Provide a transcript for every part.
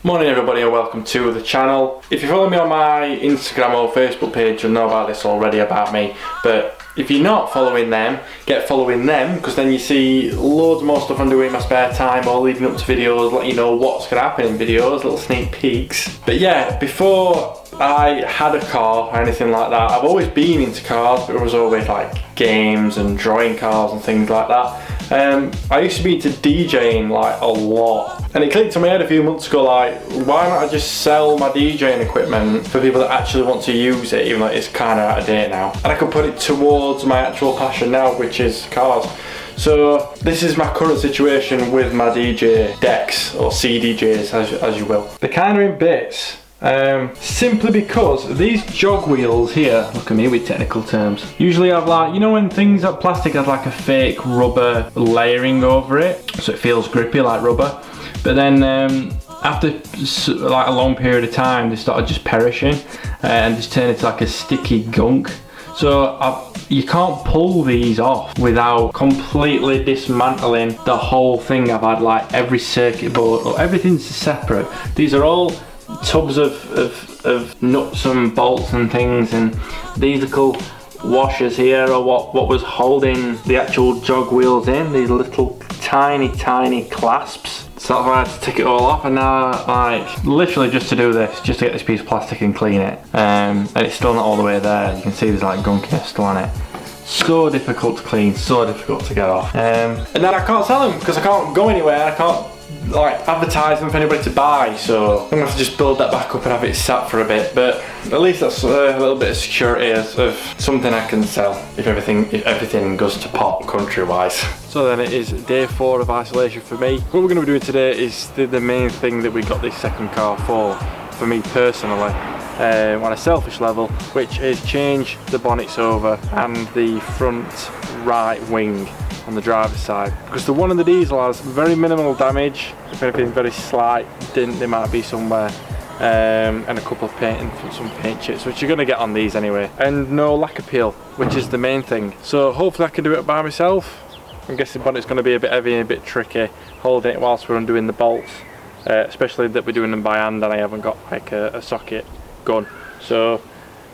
Morning everybody and welcome to the channel. If you follow me on my Instagram or Facebook page, you'll know about this already about me, but if you're not following them, get following them, because then you see loads more stuff I'm doing in my spare time or leading up to videos, let you know what's going to happen in videos, little sneak peeks. But yeah, before I had a car or anything like that, I've always been into cars, but it was always like games and drawing cars and things like that. I used to be into DJing like a lot, and it clicked in my head a few months ago, like, why not I just sell my DJing equipment for people that actually want to use it, even though it's kind of out of date now, and I could put it towards my actual passion now, which is cars. So this is my current situation with my DJ decks, or CDJs as you will. They're kind of in bits. Simply because these jog wheels here, look at me with technical terms, usually have, like, you know when things like plastic have like a fake rubber layering over it, so it feels grippy like rubber, but then after like a long period of time they started just perishing and just turn into like a sticky gunk. So you can't pull these off without completely dismantling the whole thing. I've had like every circuit board, or everything's separate. These are all tubs of nuts and bolts and things, and these little washers here are what was holding the actual jog wheels in, these little tiny clasps. So that's why I had to take it all off, and now, like, literally just to do this, just to get this piece of plastic and clean it, and it's still not all the way there. You can see there's like gunkiness still on it. So difficult to clean, so difficult to get off, and then I can't sell them because I can't go anywhere. I can't like advertise them for anybody to buy, so I'm gonna have to just build that back up and have it sat for a bit, but at least that's a little bit of security of something I can sell if everything goes to pot country wise. So then it is day 4 of isolation for me. What we're going to be doing today is the main thing that we got this second car for me personally, on a selfish level, which is change the bonnets over and the front right wing on the driver's side, because the one in the diesel has very minimal damage, if anything very slight dent there might be somewhere, and a couple of some paint chips, which you're going to get on these anyway, and no lacquer peel, which is the main thing. So hopefully I can do it by myself. I'm guessing the bonnet's going to be a bit heavy and a bit tricky holding it whilst we're undoing the bolts, especially that we're doing them by hand and I haven't got like a socket gun. So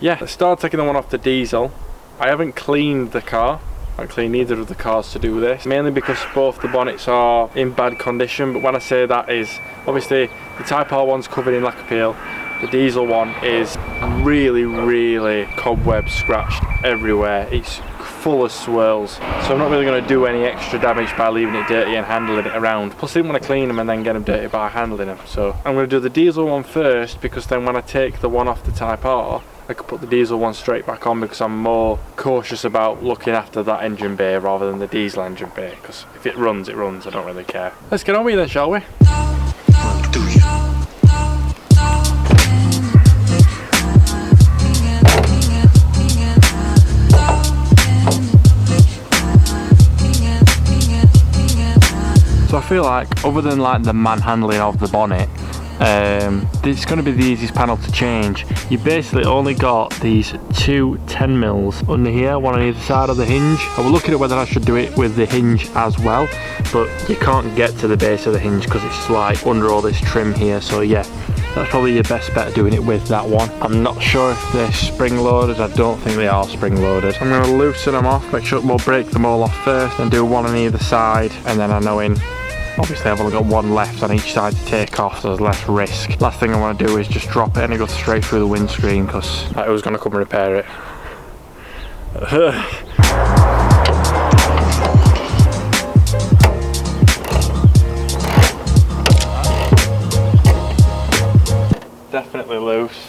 yeah, let's start taking the one off the diesel. I haven't cleaned the car. I haven't cleaned either of the cars to do this, mainly because both the bonnets are in bad condition. But when I say that is, obviously the Type R one's covered in lacquer peel, the diesel one is really cobweb scratched everywhere. It's full of swirls, so I'm not really going to do any extra damage by leaving it dirty and handling it around. Plus I didn't want to clean them and then get them dirty by handling them, so I'm going to do the diesel one first, because then when I take the one off the Type R, I could put the diesel one straight back on, because I'm more cautious about looking after that engine bay rather than the diesel engine bay, because if it runs, I don't really care. Let's get on with it then, shall we? So I feel like, other than like the manhandling of the bonnet, it's going to be the easiest panel to change. You basically only got these two 10mm under here, one on either side of the hinge. I was looking at whether I should do it with the hinge as well, but you can't get to the base of the hinge because it's like under all this trim here. So yeah, that's probably your best bet, doing it with that one. I'm not sure if they're spring loaded. I don't think they are spring loaded. I'm going to loosen them off, make sure we'll break them all off first and do one on either side, and then I know obviously I've only got one left on each side to take off, so there's less risk. Last thing I want to do is just drop it and it goes straight through the windscreen, because I was going to come and repair it. Definitely loose.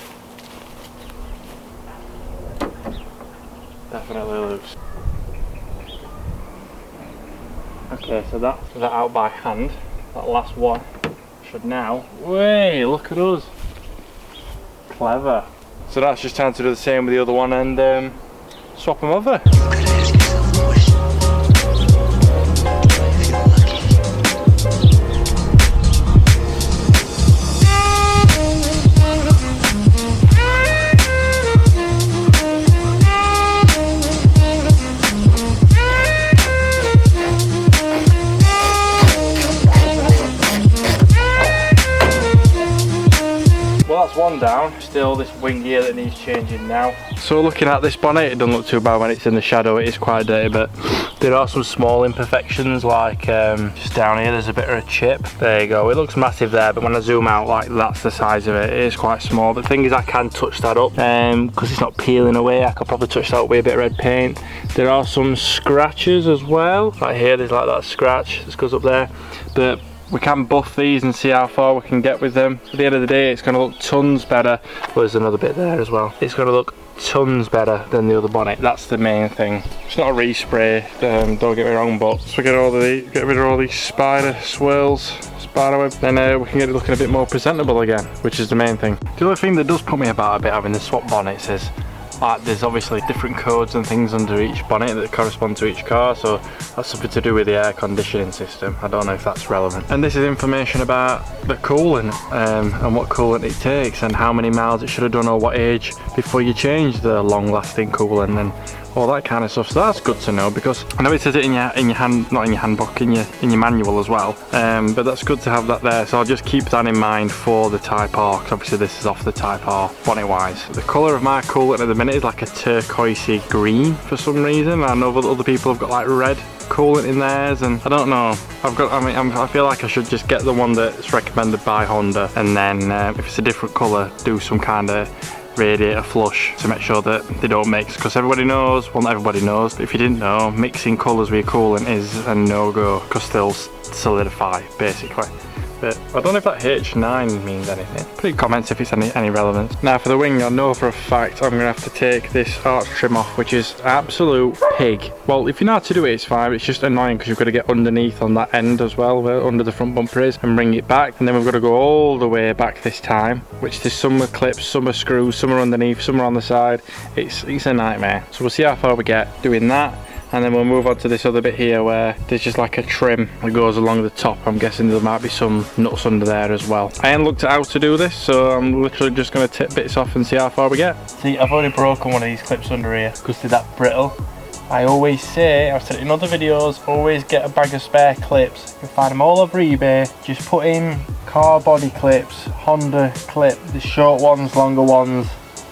Definitely loose. Okay, so that's that out by hand. That last one should now. Way, look at us. Clever. So that's just time to do the same with the other one and swap them over. gone down. Still this wing here that needs changing now. So looking at this bonnet, it doesn't look too bad when it's in the shadow. It is quite dirty, but there are some small imperfections, like just down here there's a bit of a chip. There you go, it looks massive there, but when I zoom out, like that's the size of it. It is quite small. The thing is, I can touch that up because it's not peeling away. I could probably touch that up with a bit of red paint. There are some scratches as well. Right here there's like that scratch that goes up there, but we can buff these and see how far we can get with them. At the end of the day, it's going to look tons better. Well, there's another bit there as well. It's going to look tons better than the other bonnet. That's the main thing. It's not a respray, don't get me wrong, but so we get rid of all these spider swirls, spider web, then we can get it looking a bit more presentable again, which is the main thing. The other thing that does put me about a bit having the swap bonnets is there's obviously different codes and things under each bonnet that correspond to each car, so that's something to do with the air conditioning system. I don't know if that's relevant. And this is information about the coolant and what coolant it takes and how many miles it should have done or what age before you change the long lasting coolant and all that kind of stuff. So that's good to know, because I know it says it in your hand, not in your handbook, in your manual as well, but that's good to have that there. So I'll just keep that in mind for the Type R, because obviously this is off the Type R bonnet wise. The colour of my coolant at the minute is like a turquoisey green for some reason. I know that other people have got like red coolant in theirs, and I don't know. I feel like I should just get the one that's recommended by Honda, and then if it's a different colour, do some kind of radiator flush to make sure that they don't mix, because everybody knows, well not everybody knows, but if you didn't know, mixing colours with your coolant is a no-go, because they'll solidify basically. But I don't know if that H9 means anything. Put in comments if it's any relevance. Now for the wing, I know for a fact I'm going to have to take this arch trim off, which is absolute pig. Well, if you know how to do it, it's fine. It's just annoying because you've got to get underneath on that end as well, where under the front bumper is, and bring it back. And then we've got to go all the way back this time, which there's some are clips, some are screws, some are underneath, some are on the side. It's a nightmare. So we'll see how far we get doing that. And then we'll move on to this other bit here where there's just like a trim that goes along the top. I'm guessing there might be some nuts under there as well. I haven't looked at how to do this, so I'm literally just going to tip bits off and see how far we get. See, I've already broken one of these clips under here because they're that brittle. I always say, I've said it in other videos, always get a bag of spare clips. You can find them all over eBay. Just put in car body clips, Honda clip, the short ones, longer ones.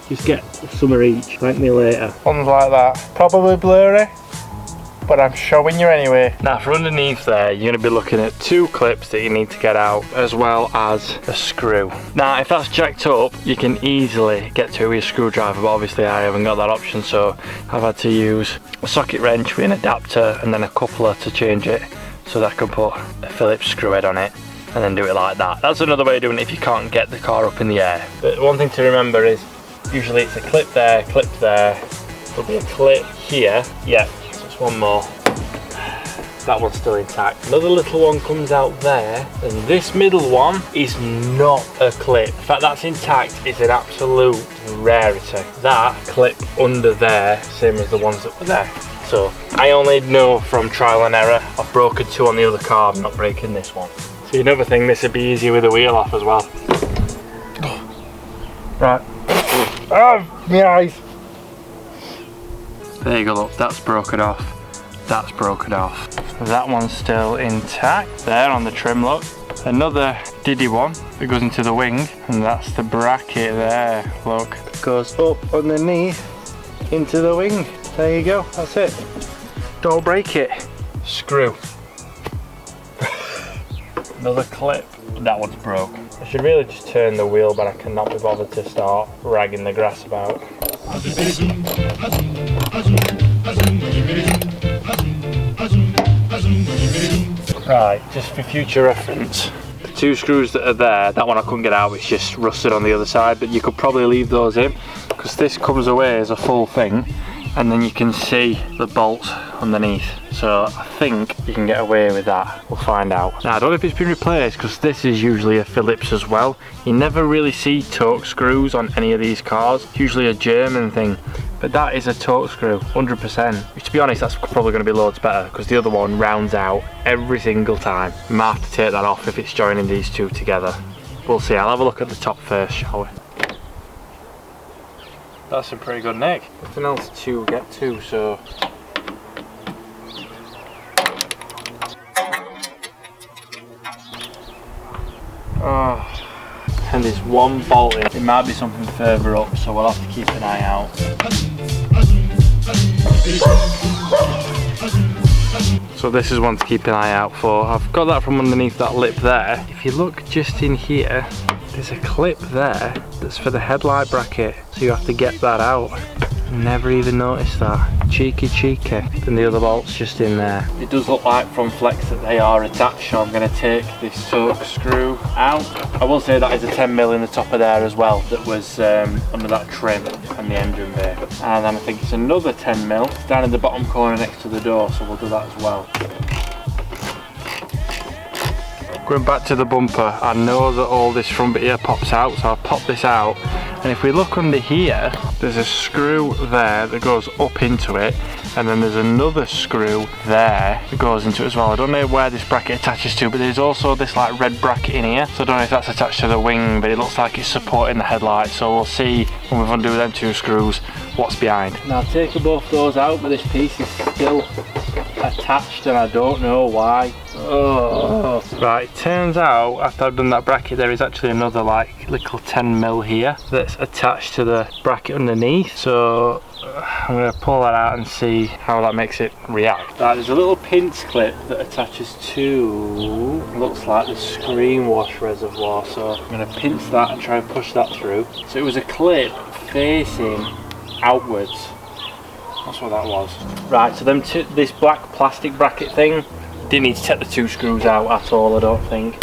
Just get some of each, thank me later. Ones like that, probably blurry, but I'm showing you anyway. Now for underneath there, you're going to be looking at 2 clips that you need to get out, as well as a screw. Now if that's jacked up, you can easily get to it with a screwdriver, but obviously I haven't got that option, so I've had to use a socket wrench with an adapter and then a coupler to change it, so that I can put a Phillips screw head on it and then do it like that. That's another way of doing it if you can't get the car up in the air. But one thing to remember is, usually it's a clip there, there'll be a clip here, yeah. One more. That one's still intact. Another little one comes out there, and this middle one is not a clip. In fact, that's intact. It's an absolute rarity. That clip under there, same as the ones that were there. So I only know from trial and error. I've broken 2 on the other car, I'm not breaking this one. See, another thing, this would be easier with the wheel off as well. Right. Oh, my eyes. There you go, look, that's broken off. That's broken off. That one's still intact. There on the trim, look. Another diddy one that goes into the wing, and that's the bracket there, look. It goes up underneath into the wing. There you go, that's it. Don't break it. Screw. Another clip. That one's broke. I should really just turn the wheel, but I cannot be bothered to start ragging the grass about. Right, just for future reference, the 2 screws that are there, that one I couldn't get out, it's just rusted on the other side, but you could probably leave those in because this comes away as a full thing, and then you can see the bolts underneath. So I think you can get away with that. We'll find out. Now I don't know if it's been replaced, because this is usually a Phillips as well. You never really see torque screws on any of these cars. It's usually a German thing, but that is a torque screw, 100%. Which, to be honest, that's probably going to be loads better, because the other one rounds out every single time. I might have to take that off if it's joining these 2 together. We'll see. I'll have a look at the top first, shall we? That's a pretty good neck. Nothing else to get to, so. Oh, and this one bolt in. It might be something further up, so we'll have to keep an eye out. So this is one to keep an eye out for. I've got that from underneath that lip there. If you look just in here, there's a clip there that's for the headlight bracket, so you have to get that out. Never even noticed that. Cheeky cheeky. And the other bolt's just in there. It does look like from Flex that they are attached, so I'm going to take this torque screw out. I will say that is a 10mm in the top of there as well, that was under that trim and the engine bay. And then I think it's another 10mm down in the bottom corner next to the door, so we'll do that as well. Going back to the bumper, I know that all this front bit here pops out, so I'll pop this out. And if we look under here, there's a screw there that goes up into it, and then there's another screw there that goes into it as well. I don't know where this bracket attaches to, but there's also this like red bracket in here, so I don't know if that's attached to the wing, but it looks like it's supporting the headlight, so we'll see when we've undone them two screws what's behind. Now I've taken both those out, but this piece is still attached and I don't know why. Oh. Right, it turns out after I've done that bracket there is actually another like little 10mm here that's attached to the bracket underneath, so I'm going to pull that out and see how that makes it react. Right, there's a little pinch clip that attaches to, looks like the screen wash reservoir, so I'm going to pinch that and try and push that through. So it was a clip facing outwards. That's what that was. Right, so this black plastic bracket thing, didn't need to take the two screws out at all, I don't think.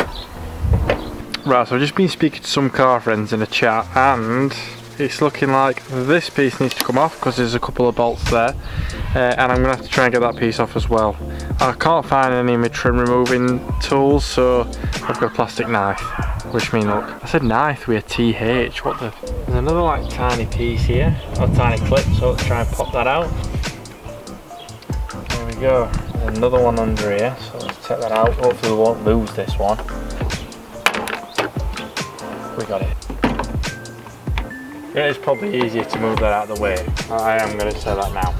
Right, so I've just been speaking to some car friends in a chat, and it's looking like this piece needs to come off because there's a couple of bolts there, and I'm going to have to try and get that piece off as well. I can't find any of my trim removing tools, so I've got a plastic knife. Wish me luck. I said knife with a TH, what the? There's another like tiny piece here, a tiny clip, so let's try and pop that out. There we go. There's another one under here, so let's take that out. Hopefully we won't lose this one. We got it. It's probably easier to move that out of the way. I am going to say that now.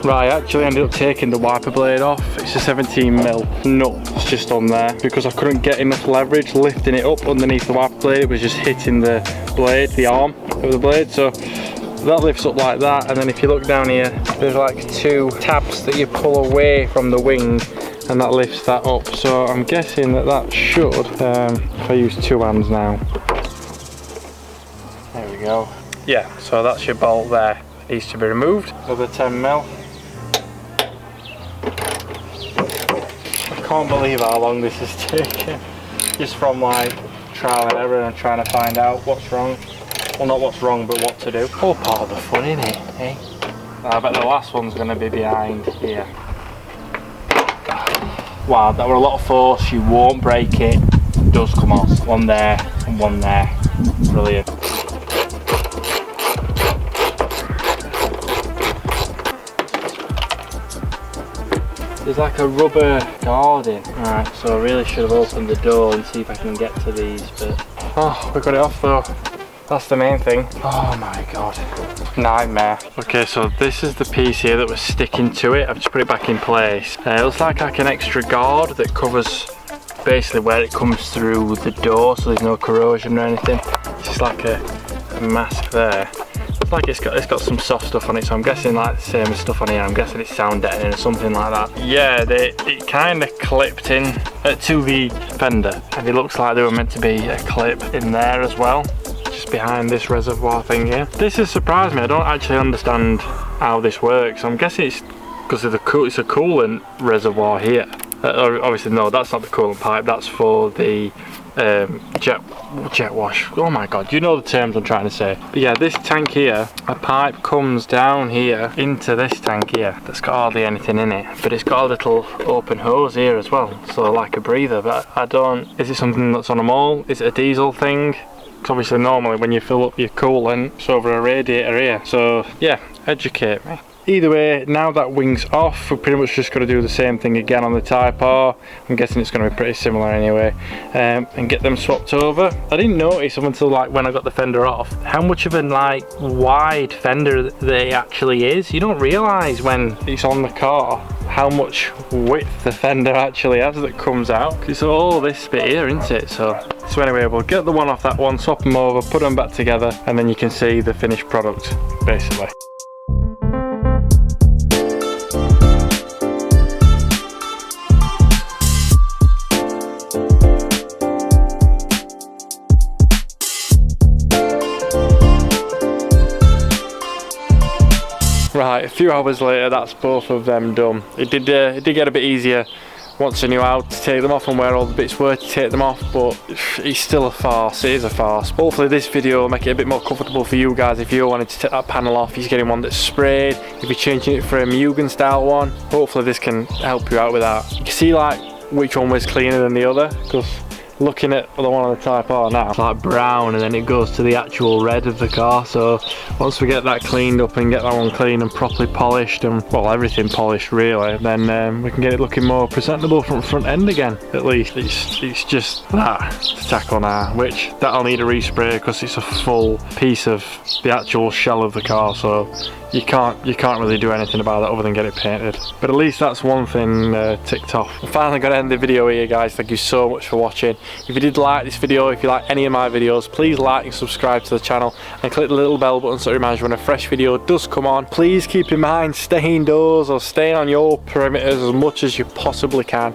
Right, I actually ended up taking the wiper blade off. It's a 17mm nut, it's just on there because I couldn't get enough leverage lifting it up underneath the wiper blade. It was just hitting the blade, the arm of the blade, so that lifts up like that. And then if you look down here, there's like two tabs that you pull away from the wing and that lifts that up. So I'm guessing that that should, if I use two hands now. There we go. Yeah, so that's your bolt there. It needs to be removed. Another 10mm. I can't believe how long this has taken. Just from like trial and error and trying to find out what's wrong. Well, not what's wrong, but what to do. All part of the fun, isn't it? Eh? I bet the last one's going to be behind here. Wow, that were a lot of force. You won't break it. It does come off. One there and one there. Brilliant. There's like a rubber guarding. Alright, so I really should have opened the door and see if I can get to these, but oh, we got it off though. That's the main thing. Oh my god. Nightmare. Okay, so this is the piece here that was sticking to it. I've just put it back in place. It looks like an extra guard that covers basically where it comes through the door, so there's no corrosion or anything. It's just like a mask there. It's like it's got some soft stuff on it, so I'm guessing like the same as stuff on here. I'm guessing it's sound deadening or something like that. Yeah, it kind of clipped in to the fender, and it looks like there were meant to be a clip in there as well, just behind this reservoir thing here. This has surprised me. I don't actually understand how this works. I'm guessing it's because of it's a coolant reservoir here. Obviously, no, that's not the coolant pipe. That's for the jet wash. Oh my god, you know the terms I'm trying to say. But yeah, this tank here, a pipe comes down here into this tank here that's got hardly anything in it, but it's got a little open hose here as well, so like a breather. But I don't, is it something that's on them all? Is it a diesel thing? Because obviously normally when you fill up your coolant it's over a radiator here. So yeah, educate me. Either way, now that wing's off, we're pretty much just going to do the same thing again on the Type R. I'm guessing it's going to be pretty similar anyway, and get them swapped over. I didn't notice up until like when I got the fender off how much of a like wide fender they actually is. You don't realise when it's on the car how much width the fender actually has that comes out. It's all this bit here, isn't it? So anyway, we'll get the one off that one, swap them over, put them back together, and then you can see the finished product, basically. Right, a few hours later, that's both of them done. It did get a bit easier once I knew how to take them off and where all the bits were to take them off, but it's still a farce. It is a farce. Hopefully this video will make it a bit more comfortable for you guys if you wanted to take that panel off. You're getting one that's sprayed, if you're changing it for a Mugen style one, hopefully this can help you out with that. You can see like which one was cleaner than the other, because looking at the one on the Type R now, it's like brown and then it goes to the actual red of the car. So once we get that cleaned up and get that one clean and properly polished, and well, everything polished really, then we can get it looking more presentable from front end again. At least it's just that to tackle now, which that'll need a respray because it's a full piece of the actual shell of the car, so you can't really do anything about that other than get it painted. But at least that's one thing ticked off. I'm finally going to end the video here, guys. Thank you so much for watching. If you did like this video, if you like any of my videos, please like and subscribe to the channel and click the little bell button so it reminds you when a fresh video does come on. Please keep in mind, stay indoors or stay on your perimeters as much as you possibly can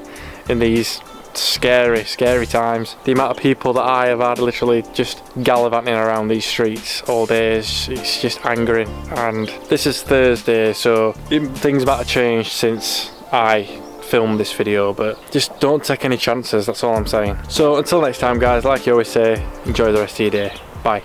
in these scary times. The amount of people that I have had literally just gallivanting around these streets all day it's just angering. And this is Thursday, so things might have changed since I filmed this video, but just don't take any chances, that's all I'm saying. So until next time, guys, like you always say, enjoy the rest of your day. Bye.